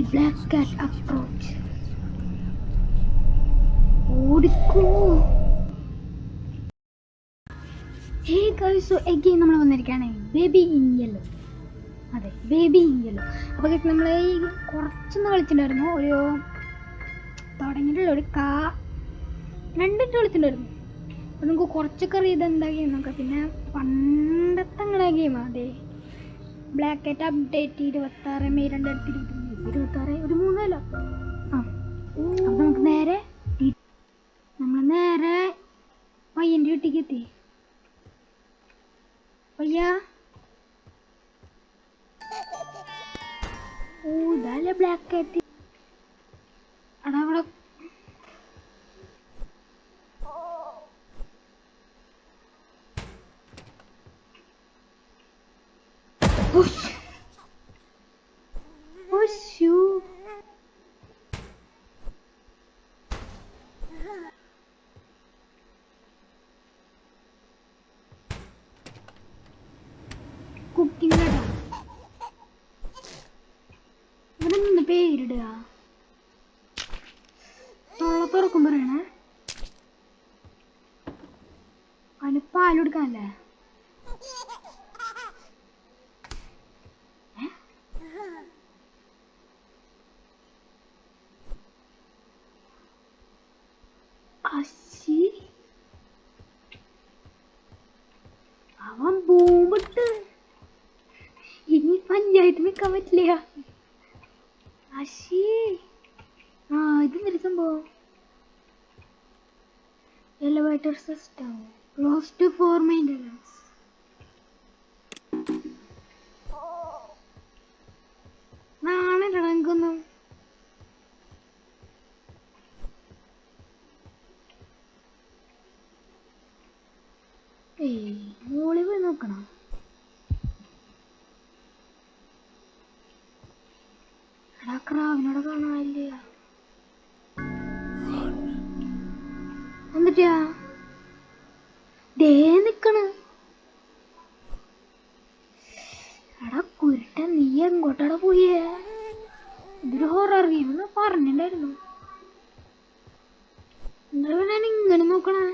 The black cat approach. ഓടിക്കോ. Hey guys, so again നമ്മൾ വന്നിരിക്കുകയാണ് ബേബി ഇൻ യെല്ലോ. അതെ, ബേബി ഇൻ യെല്ലോ. അപ്പോൾ നമ്മൾ കുറച്ചൊന്ന് കളിച്ചിട്ടുണ്ടായിരുന്നു. ഒരു തുടങ്ങിയിട്ടുള്ള ഒരു 2 മിനിറ്റ് കളിച്ചിട്ടുണ്ടായിരുന്നു. അപ്പോൾ നമുക്ക് കുറച്ചൊക്കെ അറിയാം എന്താ ഗെയിം നോക്കാം. പിന്നെ പണ്ടത്തെ അങ്ങനെ ഗെയിമാണ്. അതെ, ബ്ലാക്ക് കാറ്റ് അപ്ഡേറ്റ് 26 മെയ് 2023, 26 ഒരു 3 അല്ല. അപ്പോൾ നമുക്ക് നേരെ പയ്യൻ്റെ വീട്ടിലേക്ക് എത്തി. പയ്യ, ഓ ഇതല്ലേ ബ്ലാക്ക് കാറ്റ്. അടാ അവിടെ കുക്കിംഗ് ഇവിടെ നിന്ന് പേരിടുക. തൊള്ള തുറക്കും പറയണേ. അതിന് പാലെടുക്കാനല്ലേ? അശി, അവൻ ബോംബിട്ട് ഇനി പഞ്ചായത്ത് നിൽക്കാൻ പറ്റില്ല. അശി, ഇതെന്തൊരു സംഭവം? Elevator system closed for maintenance. നാണല്ലോ എനിക്കൊന്നും. മോളിൽ പോയി നോക്കണം. എടാ, ക്രാവിനോട് കാണാനില്ല. എന്നിട്ടാ ദേ നിക്കണ്. എടാ കുരുട്ട, നീ എങ്ങോട്ടാടാ പോയേ? ഇതൊരു ഹൊറർ ഗെയിം എന്ന് പറഞ്ഞിട്ടുണ്ടായിരുന്നു. എന്താ ഞാൻ ഇങ്ങനെ നോക്കണേ?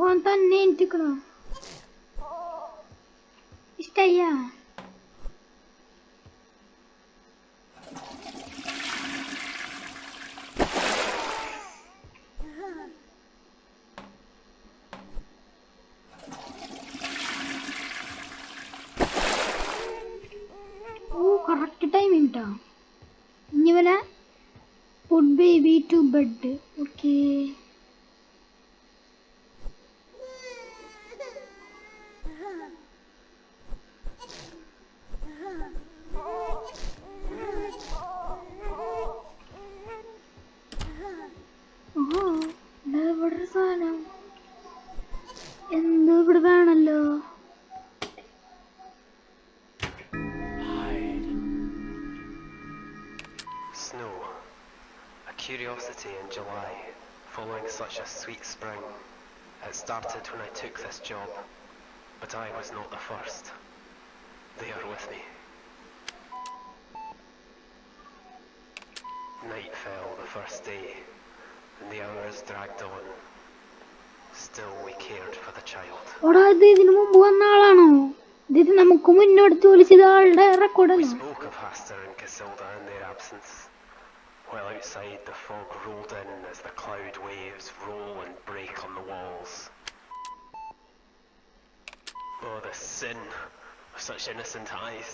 ഓൻ തന്നെ എനിക്കണോ? ഇഷ്ടയ്യ? ഓ കറക്റ്റ് ടൈമിങ് ട്ടോ. ഇനി വല്ല put baby to bed. Okay, ഇവിടെ സാധനം എന്തോ ഇവിടെ വേണല്ലോ. Snow, a curiosity in July, following such a sweet spring. It started when I took this job, but I was not the first. They are with me. Night fell the first day, and the hours dragged on. Still we cared for the child. ഇതിനു മുമ്പ് വന്ന ആളാണോ? ഇത് നമുക്ക് മുന്നോട്ട് ജോലി ചെയ്ത ആളുടെ റെക്കോർഡാണ്. We spoke of Hastur and Casilda in their absence, while outside the fog rolled in as the cloud waves roll and break on the walls. Oh, the sin of such innocent eyes,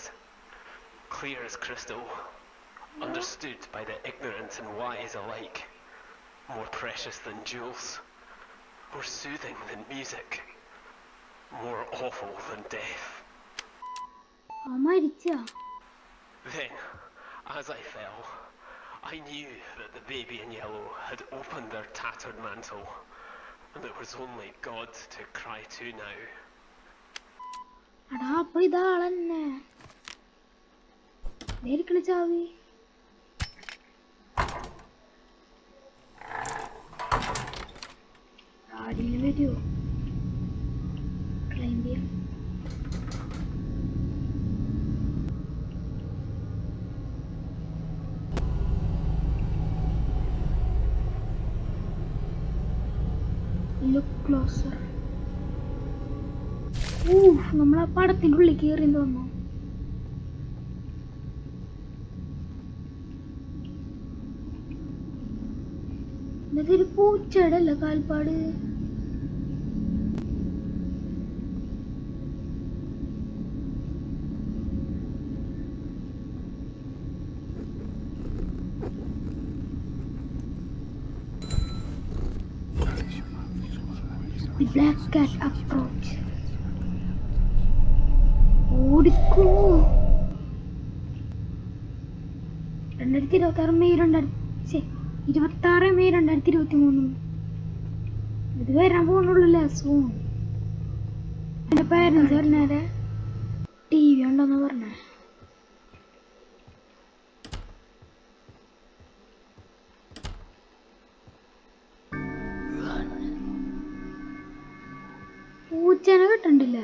clear as crystal, understood by the ignorant and wise alike, more precious than jewels, more soothing than music, more awful than death. Then, as I fell, I knew that the baby in yellow had opened their tattered mantle, and there was only God to cry to now. എടാ, അപ്പൊ ഇതാളെന്നെ നേരിക്കണ ചാവി. പിന്നെ വരുമോ? Climb ചെയ്യാം. Look closer. നമ്മൾ ആ പടത്തിന്റെ ഉള്ളിൽ കയറി തോന്നുന്നു. ഇതൊരു പൂച്ചയുടെ അല്ല കാൽപ്പാട്. The black cat approach. ഓടിക്കോ. 2026 മെയ് 2023. ഇത് വരാൻ പോകുന്നുള്ളൂ സൂൺ. എന്റെ പേരൻസ് പറഞ്ഞേരെ TV ഉണ്ടെന്ന് പറഞ്ഞേ. പൂച്ചനെ കിട്ടണ്ടില്ല.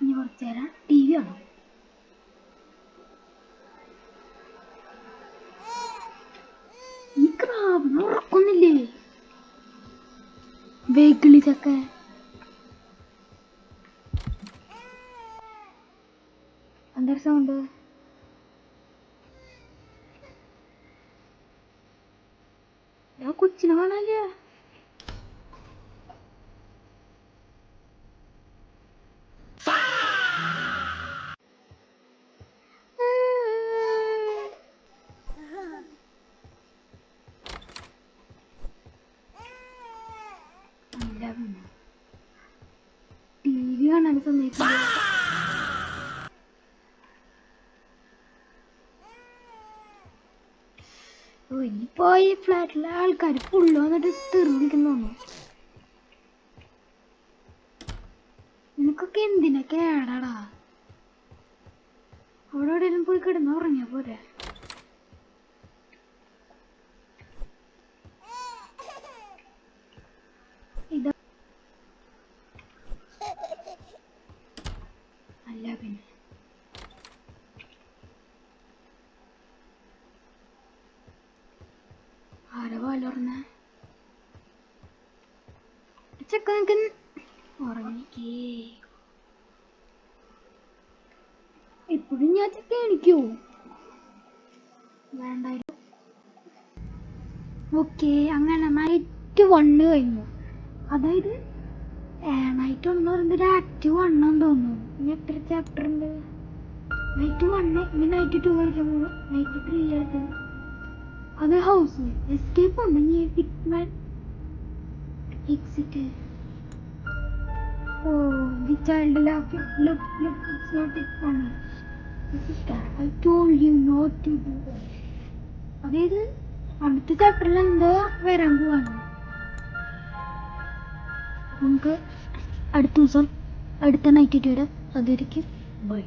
ഇനി കുറച്ചു നേരം TV കാണാം. ഈ ക്രാബിനെ ഉറക്കൊന്നില്ലേ? വെഗിളിച്ചൊക്കെ എന്താ സൗണ്ട്? ഞാൻ കൊച്ചിനെ കാണാനില്ല. TV കാണാൻ സമയത്ത് ഇനിയിപ്പോ ഈ ഫ്ലാറ്റിലെ ആൾക്കാർ ഫുള്ള് വന്നിട്ട് തെറി വിളിക്കുന്നു. നിനക്കൊക്കെ എന്തിനാ കേടാടാ? അവിടെ എവിടെയെങ്കിലും പോയി കിടന്ന് ഉറങ്ങിയാ പോരെ? ഇതാ അല്ല പിന്നെ ആരോ വാലുറന്ന ചെക്ക ഉറങ്ങിക്കേ. ഇപ്പോഴും ഞാൻ ചെക്ക എണിക്കൂ വേണ്ടായിരുന്നു. ഓക്കെ, അങ്ങനെ നൈറ്റ് 1 കഴിഞ്ഞു. അതായത് നൈറ്റ് 1 എന്ന് പറയുന്നത് ഒരു ആക്റ്റീവ് 1 എന്ന് തോന്നുന്നു. ഇനി എത്ര ചാപ്റ്റർ ഉണ്ട്? നൈറ്റ് 1 ഇനി നൈറ്റ് 2 കളിക്കാൻ പോകും. നൈറ്റ് 3 ആയിട്ട് അത് ഹൗസ് എസ്കേപ്പ് ഉണ്ട്. ഇനി Hitman exit. The child laughed. Look, it's not it funny. I told you not to do that. അതായത് അടുത്ത ചാപ്റ്ററിൽ എന്താ വരാൻ പോവാണ്. നമുക്ക് അടുത്ത ദിവസം അടുത്ത നൈറ്റ് വരാം. അതായിരിക്കും ബൈ.